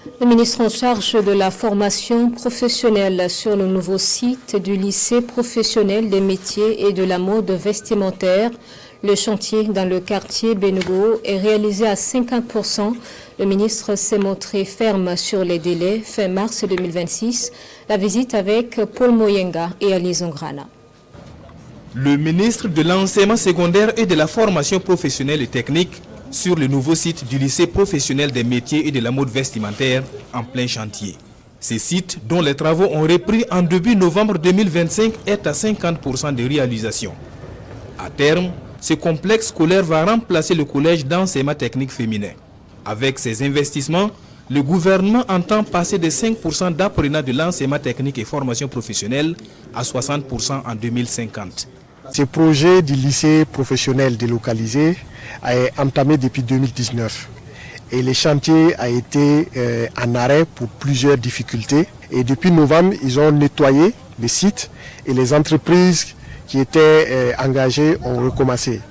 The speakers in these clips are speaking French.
Le ministre en charge de la formation professionnelle sur le nouveau site du lycée professionnel des métiers et de la mode vestimentaire. Le chantier dans le quartier Bénégo est réalisé à 50%. Le ministre s'est montré ferme sur les délais. Fin mars 2026, la visite avec Paul Moyenga et Ali Zongrana. Le ministre de l'enseignement secondaire et de la formation professionnelle et technique sur le nouveau site du lycée professionnel des métiers et de la mode vestimentaire en plein chantier. Ce site, dont les travaux ont repris en début novembre 2025, est à 50% de réalisation. À terme, ce complexe scolaire va remplacer le collège d'enseignement technique féminin. Avec ces investissements, le gouvernement entend passer de 5% d'apprenants de l'enseignement technique et formation professionnelle à 60% en 2050. Ce projet du lycée professionnel délocalisé a été entamé depuis 2019 et le chantier a été en arrêt pour plusieurs difficultés. Et depuis novembre, ils ont nettoyé le site et les entreprises qui étaient engagées ont recommencé.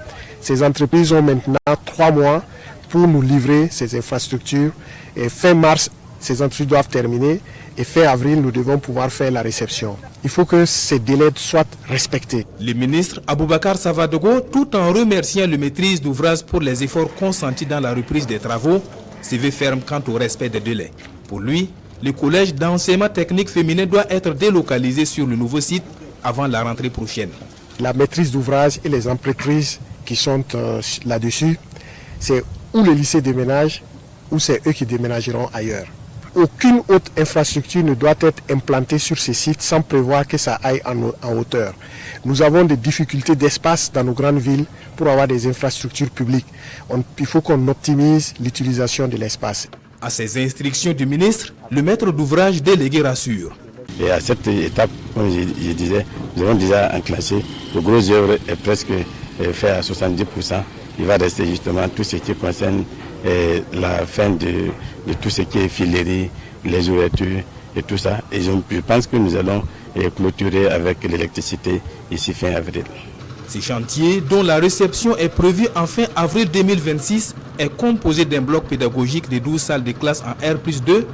Ces entreprises ont maintenant 3 mois pour nous livrer ces infrastructures. Et fin mars, ces entreprises doivent terminer et fin avril, nous devons pouvoir faire la réception. Il faut que ces délais soient respectés. Le ministre Aboubakar Savadogo, tout en remerciant le maîtrise d'ouvrage pour les efforts consentis dans la reprise des travaux, se veut ferme quant au respect des délais. Pour lui, le collège d'enseignement technique féminin doit être délocalisé sur le nouveau site avant la rentrée prochaine. La maîtrise d'ouvrage et les entreprises qui sont là-dessus, c'est où le lycée déménage ou c'est eux qui déménageront ailleurs. Aucune autre infrastructure ne doit être implantée sur ces sites sans prévoir que ça aille en hauteur. Nous avons des difficultés d'espace dans nos grandes villes pour avoir des infrastructures publiques. Il faut qu'on optimise l'utilisation de l'espace. À ces instructions du ministre, le maître d'ouvrage délégué rassure. Et à cette étape, comme je disais, nous avons déjà enclenché. Le gros œuvre est presque fait à 70%. Il va rester justement tout ce qui concerne la fin de tout ce qui est filerie, les ouvertures et tout ça. Et je pense que nous allons clôturer avec l'électricité ici fin avril. Ce chantier, dont la réception est prévue en fin avril 2026, est composé d'un bloc pédagogique de 12 salles de classe en R+2,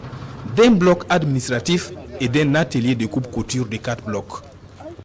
d'un bloc administratif et d'un atelier de coupe-couture de 4 blocs.